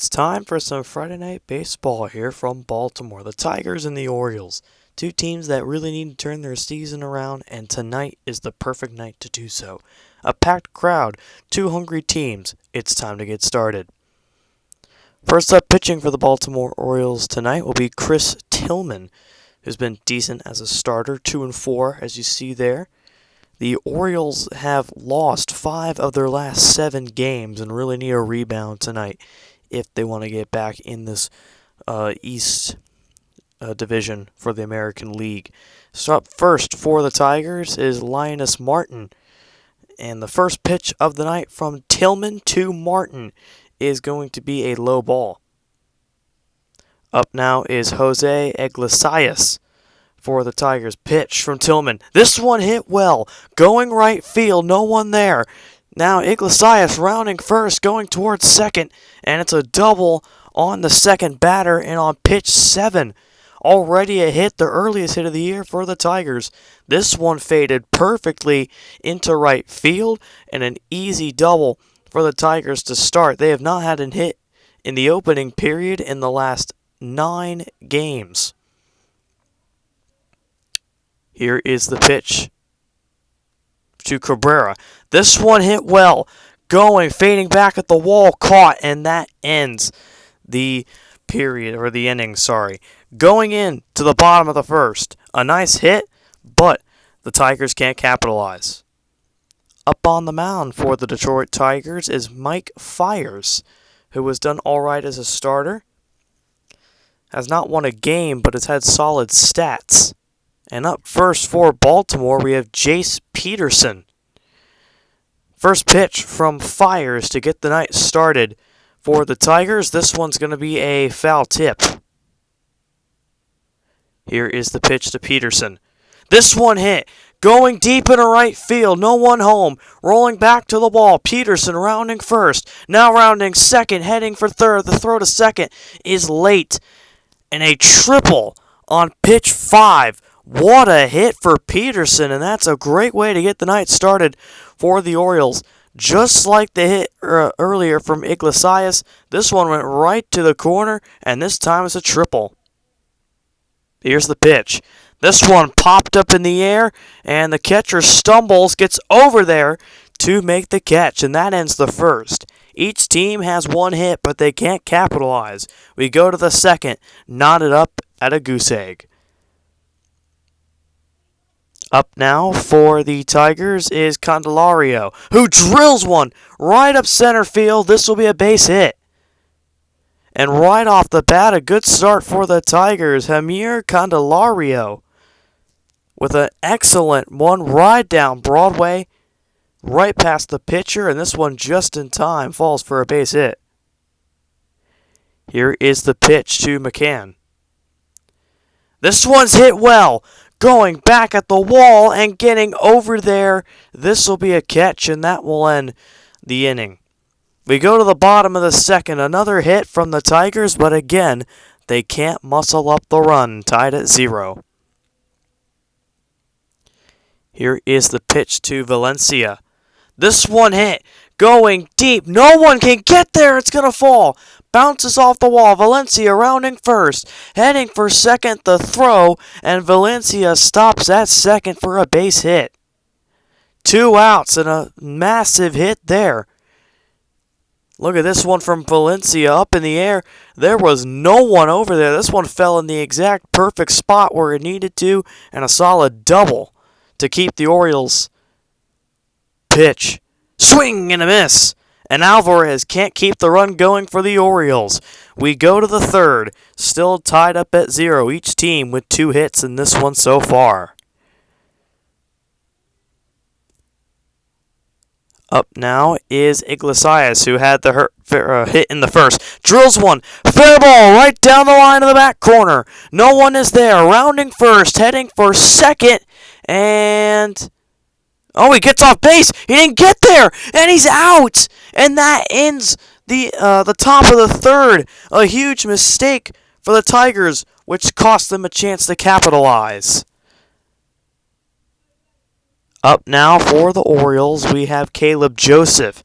It's time for some Friday night baseball here from Baltimore. The Tigers and the Orioles, two teams that really need to turn their season around, and tonight is the perfect night to do so. A packed crowd, two hungry teams. It's time to get started. First up, pitching for the Baltimore Orioles tonight will be Chris Tillman, who's been decent as a starter, 2-4 as you see there. The Orioles have lost 5 of their last 7 games and really need a rebound tonight if they want to get back in this East division for the American League. So up first for the Tigers is Linus Martin. And the first pitch of the night from Tillman to Martin is going to be a low ball. Up now is Jose Iglesias for the Tigers. Pitch from Tillman. This one hit well. Going right field. No one there. Now Iglesias rounding first, going towards second, and it's a double on the second batter and on pitch 7. Already a hit, the earliest hit of the year for the Tigers. This one faded perfectly into right field, and an easy double for the Tigers to start. They have not had a hit in the opening period in the last 9 games. Here is the pitch to Cabrera. This one hit well. Going, fading back at the wall, caught, and that ends the period, or the inning, sorry. Going in to the bottom of the first. A nice hit, but the Tigers can't capitalize. Up on the mound for the Detroit Tigers is Mike Fiers, who has done alright as a starter. Has not won a game, but has had solid stats. And up first for Baltimore, we have Jace Peterson. First pitch from Fiers to get the night started for the Tigers. This one's going to be a foul tip. Here is the pitch to Peterson. This one hit. Going deep into right field. No one home. Rolling back to the ball. Peterson rounding first. Now rounding second. Heading for third. The throw to second is late. And a triple on pitch 5. What a hit for Peterson, and that's a great way to get the night started for the Orioles. Just like the hit earlier from Iglesias, this one went right to the corner, and this time it's a triple. Here's the pitch. This one popped up in the air, and the catcher stumbles, gets over there to make the catch, and that ends the first. Each team has one hit, but they can't capitalize. We go to the second, knotted up at a goose egg. Up now for the Tigers is Candelario, who drills one right up center field. This will be a base hit. And right off the bat, a good start for the Tigers. Jeimer Candelario with an excellent one right down Broadway, right past the pitcher, and this one just in time falls for a base hit. Here is the pitch to McCann. This one's hit well. Going back at the wall and getting over there. This will be a catch, and that will end the inning. We go to the bottom of the second. Another hit from the Tigers, but again, they can't muscle up the run. Tied at 0. Here is the pitch to Valencia. This one hit. Going deep. No one can get there. It's going to fall. Bounces off the wall. Valencia rounding first. Heading for second. The throw. And Valencia stops at second for a base hit. 2 outs and a massive hit there. Look at this one from Valencia up in the air. There was no one over there. This one fell in the exact perfect spot where it needed to. And a solid double to keep the Orioles. Pitch. Swing and a miss. And Alvarez can't keep the run going for the Orioles. We go to the third. Still tied up at 0. Each team with 2 hits in this one so far. Up now is Iglesias, who had the hit in the first. Drills one. Fair ball right down the line of the back corner. No one is there. Rounding first. Heading for second. And oh, he gets off base. He didn't get there, and he's out. And that ends the top of the third. A huge mistake for the Tigers, which cost them a chance to capitalize. Up now for the Orioles, we have Caleb Joseph.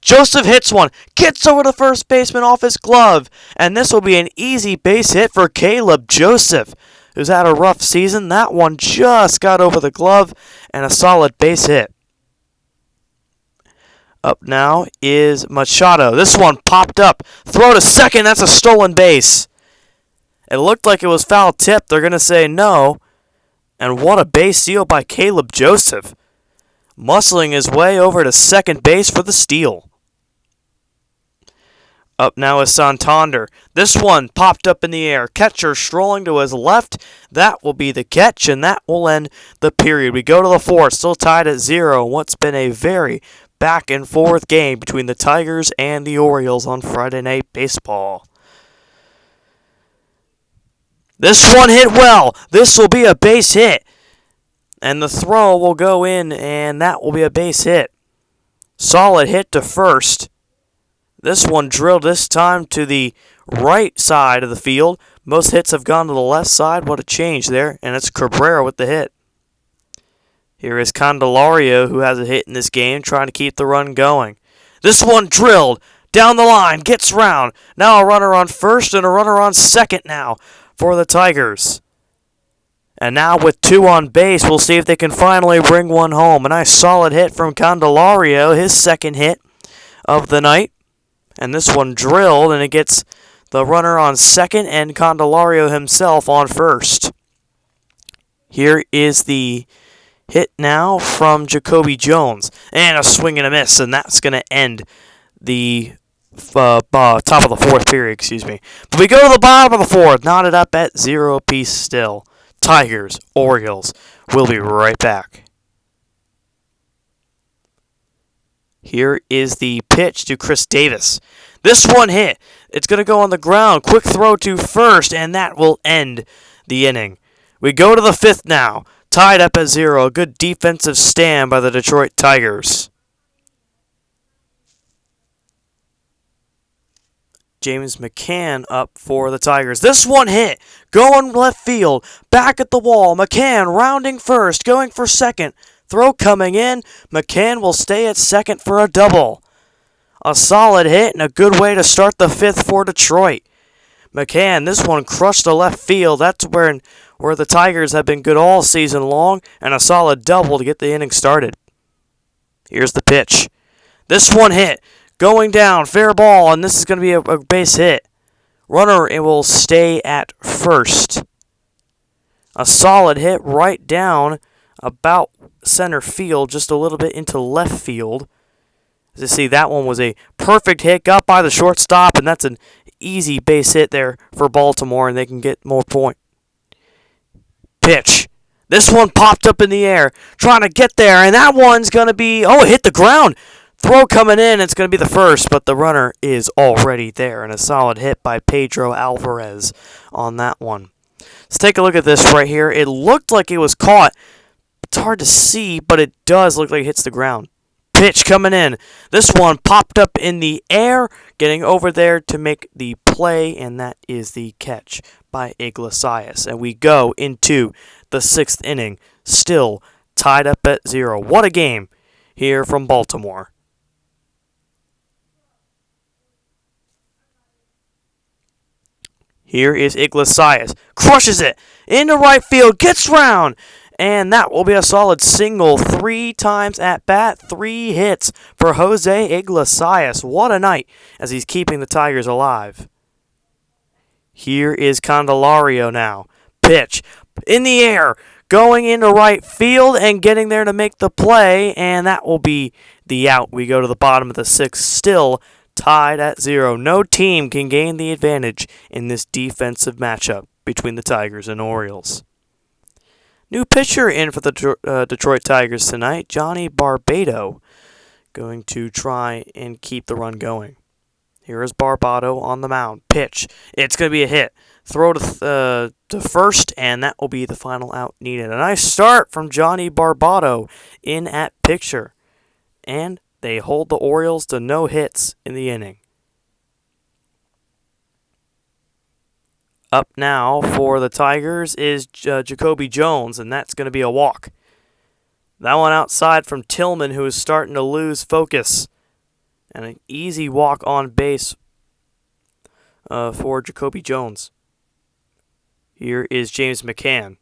Joseph hits one, gets over the first baseman off his glove, and this will be an easy base hit for Caleb Joseph, who's had a rough season. That one just got over the glove, and a solid base hit. Up now is Machado. This one popped up. Throw to second. That's a stolen base. It looked like it was foul tip. They're going to say no. And what a base steal by Caleb Joseph. Muscling his way over to second base for the steal. Up now is Santander. This one popped up in the air. Catcher strolling to his left. That will be the catch, and that will end the period. We go to the fourth, still tied at 0. What's been a very back and forth game between the Tigers and the Orioles on Friday Night Baseball. This one hit well. This will be a base hit. And the throw will go in, and that will be a base hit. Solid hit to first. This one drilled this time to the right side of the field. Most hits have gone to the left side. What a change there. And it's Cabrera with the hit. Here is Candelario, who has a hit in this game, trying to keep the run going. This one drilled down the line, gets round. Now a runner on first and a runner on second now for the Tigers. And now with 2 on base, we'll see if they can finally bring one home. A nice solid hit from Candelario, his second hit of the night. And this one drilled, and it gets the runner on second and Candelario himself on first. Here is the hit now from Jacoby Jones. And a swing and a miss, and that's going to end the top of the fourth period, But we go to the bottom of the fourth, knotted up at 0 apiece still. Tigers, Orioles. We'll be right back. Here is the pitch to Chris Davis. This one hit. It's going to go on the ground. Quick throw to first, and that will end the inning. We go to the fifth now. Tied up at 0. A good defensive stand by the Detroit Tigers. James McCann up for the Tigers. This one hit. Going left field. Back at the wall. McCann rounding first. Going for second. Throw coming in. McCann will stay at second for a double. A solid hit and a good way to start the fifth for Detroit. McCann, this one crushed the left field. That's where the Tigers have been good all season long. And a solid double to get the inning started. Here's the pitch. This one hit. Going down, fair ball, and this is going to be a base hit. Runner, it will stay at first. A solid hit right down about center field, just a little bit into left field. As you see, that one was a perfect hit, got by the shortstop, and that's an easy base hit there for Baltimore, and they can get more point. Pitch. This one popped up in the air, trying to get there, and that one's going to be, it hit the ground. Throw coming in, it's going to be the first, but the runner is already there, and a solid hit by Pedro Alvarez on that one. Let's take a look at this right here. It looked like it was caught. It's hard to see, but it does look like it hits the ground. Pitch coming in. This one popped up in the air, getting over there to make the play, and that is the catch by Iglesias. And we go into the sixth inning, still tied up at 0. What a game here from Baltimore. Here is Iglesias. Crushes it into right field. Gets round. And that will be a solid single. 3 times at bat. 3 hits for Jose Iglesias. What a night as he's keeping the Tigers alive. Here is Candelario now. Pitch. In the air. Going into right field and getting there to make the play. And that will be the out. We go to the bottom of the 6th. Still tied at 0. No team can gain the advantage in this defensive matchup between the Tigers and Orioles. New pitcher in for the Detroit Tigers tonight, Johnny Barbado, going to try and keep the run going. Here is Barbado on the mound. Pitch. It's going to be a hit. Throw to first, and that will be the final out needed. A nice start from Johnny Barbado in at pitcher. And they hold the Orioles to no hits in the inning. Up now for the Tigers is Jacoby Jones, and that's going to be a walk. That one outside from Tillman, who is starting to lose focus. And an easy walk on base for Jacoby Jones. Here is James McCann.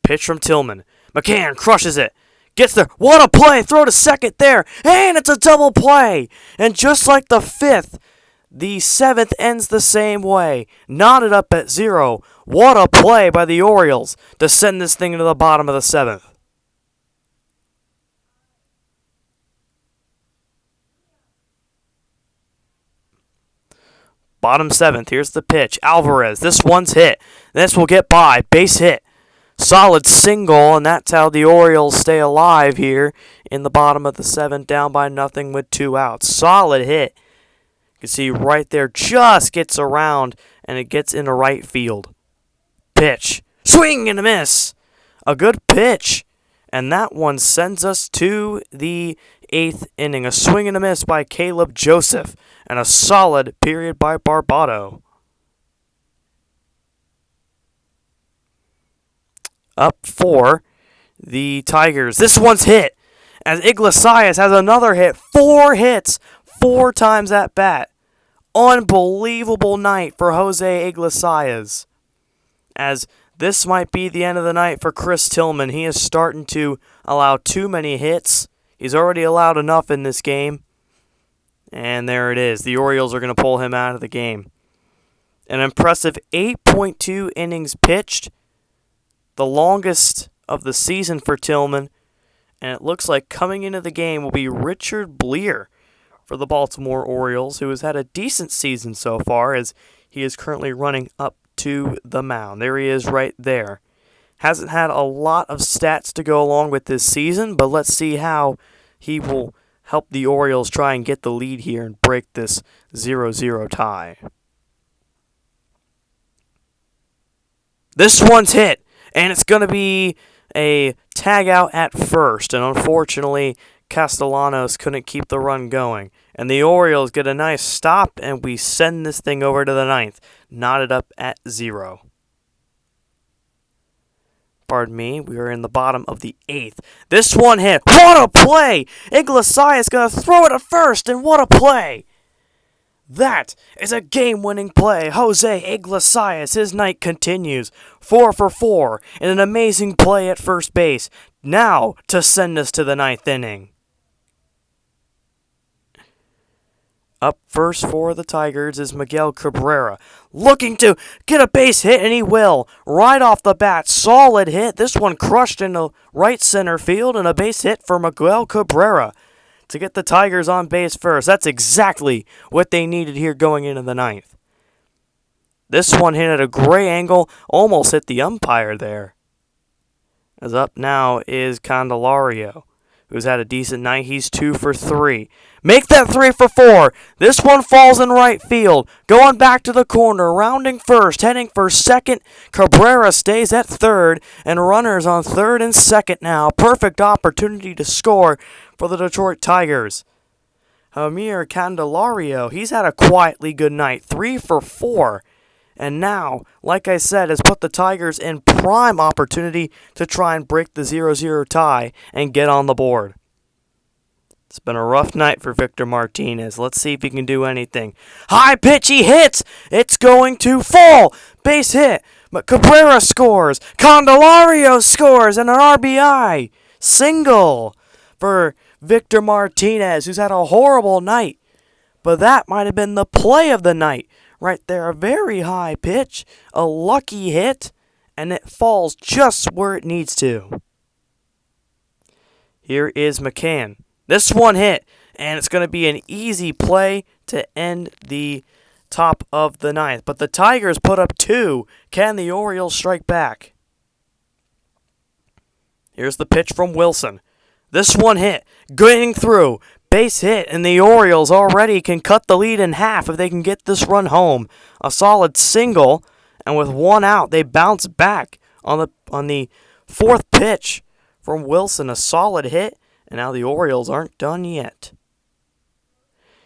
Pitch from Tillman. McCann crushes it. Gets there. What a play! Throw to second there. And it's a double play. And just like the fifth, the seventh ends the same way. Knotted up at 0. What a play by the Orioles to send this thing into the bottom of the seventh. Bottom seventh. Here's the pitch. Alvarez. This one's hit. This will get by. Base hit. Solid single, and that's how the Orioles stay alive here in the bottom of the seventh, down by nothing with 2 outs. Solid hit. You can see right there, just gets around, and it gets into right field. Pitch. Swing and a miss. A good pitch. And that one sends us to the 8th inning. A swing and a miss by Caleb Joseph, and a solid period by Barbado. Up for the Tigers. This one's hit as Iglesias has another hit. 4 hits, 4 times at bat. Unbelievable night for Jose Iglesias. As this might be the end of the night for Chris Tillman. He is starting to allow too many hits. He's already allowed enough in this game. And there it is. The Orioles are going to pull him out of the game. An impressive 8.2 innings pitched. The longest of the season for Tillman, and it looks like coming into the game will be Richard Bleer for the Baltimore Orioles, who has had a decent season so far as he is currently running up to the mound. There he is right there. Hasn't had a lot of stats to go along with this season, but let's see how he will help the Orioles try and get the lead here and break this 0-0 tie. This one's hit. And it's going to be a tag out at first. And unfortunately, Castellanos couldn't keep the run going. And the Orioles get a nice stop, and we send this thing over to the 9th. Knotted up at 0. Pardon me, we are in the bottom of the 8th. This one hit. What a play! Iglesias going to throw it at first, and what a play! That is a game-winning play. Jose Iglesias, his night continues. 4 for 4 in an amazing play at first base. Now to send us to the 9th inning. Up first for the Tigers is Miguel Cabrera. Looking to get a base hit, and he will. Right off the bat, solid hit. This one crushed into right center field, and a base hit for Miguel Cabrera to get the Tigers on base first. That's exactly what they needed here going into the 9th. This one hit at a great angle, almost hit the umpire there. As up now is Candelario, who's had a decent night. He's 2 for 3. Make that 3 for 4. This one falls in right field. Going back to the corner, rounding first, heading for second. Cabrera stays at third, and runners on third and second now. Perfect opportunity to score for the Detroit Tigers. Hamir Candelario, he's had a quietly good night. 3 for 4. And now, like I said, has put the Tigers in prime opportunity to try and break the 0-0 tie and get on the board. It's been a rough night for Victor Martinez. Let's see if he can do anything. High pitch, he hits! It's going to fall! Base hit! But Cabrera scores! Candelario scores! And an RBI! Single for Victor Martinez, who's had a horrible night. But that might have been the play of the night. Right there, a very high pitch, a lucky hit, and it falls just where it needs to. Here is McCann. This one hit, and it's going to be an easy play to end the top of the 9th. But the Tigers put up 2. Can the Orioles strike back? Here's the pitch from Wilson. This one hit, going through. Base hit, and the Orioles already can cut the lead in half if they can get this run home. A solid single, and with 1 out, they bounce back on the 4th pitch from Wilson. A solid hit, and now the Orioles aren't done yet.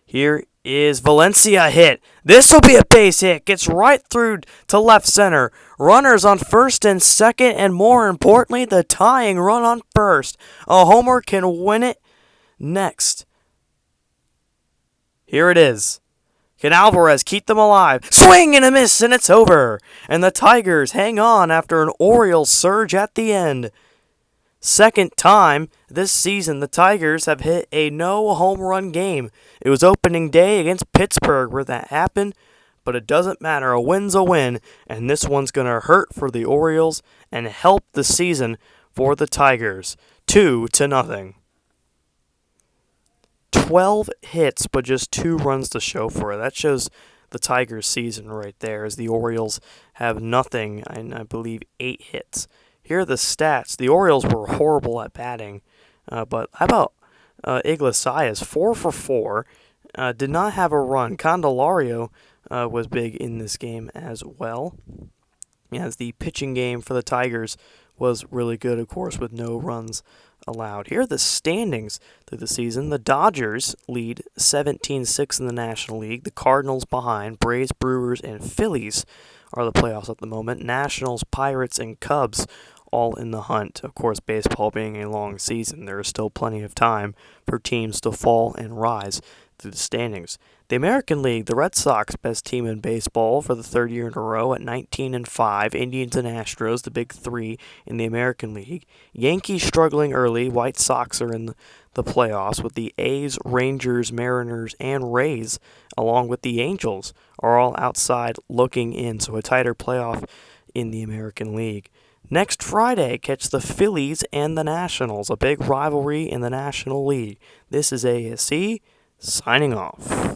Here is Valencia hit. This will be a base hit. Gets right through to left center. Runners on first and second, and more importantly, the tying run on first. A homer can win it next. Here it is. Can Alvarez keep them alive? Swing and a miss, and it's over. And the Tigers hang on after an Orioles surge at the end. Second time this season the Tigers have hit a no home run game. It was opening day against Pittsburgh where that happened, but it doesn't matter. A win's a win, and this one's going to hurt for the Orioles and help the season for the Tigers. 2-0. 12 hits, but just 2 runs to show for it. That shows the Tigers' season right there, as the Orioles have nothing, and I believe 8 hits. Here are the stats. The Orioles were horrible at batting, but how about Iglesias? 4 for 4, did not have a run. Candelario was big in this game as well, as the pitching game for the Tigers was really good, of course, with no runs allowed. Here are the standings through the season. The Dodgers lead 17-6 in the National League. The Cardinals behind. Braves, Brewers, and Phillies are the playoffs at the moment. Nationals, Pirates, and Cubs all in the hunt. Of course, baseball being a long season, there is still plenty of time for teams to fall and rise through the standings. The American League, the Red Sox, best team in baseball for the third year in a row at 19-5. Indians and Astros, the big 3 in the American League. Yankees struggling early. White Sox are in the playoffs with the A's, Rangers, Mariners, and Rays, along with the Angels, are all outside looking in. So a tighter playoff in the American League. Next Friday, catch the Phillies and the Nationals, a big rivalry in the National League. This is ASC, signing off.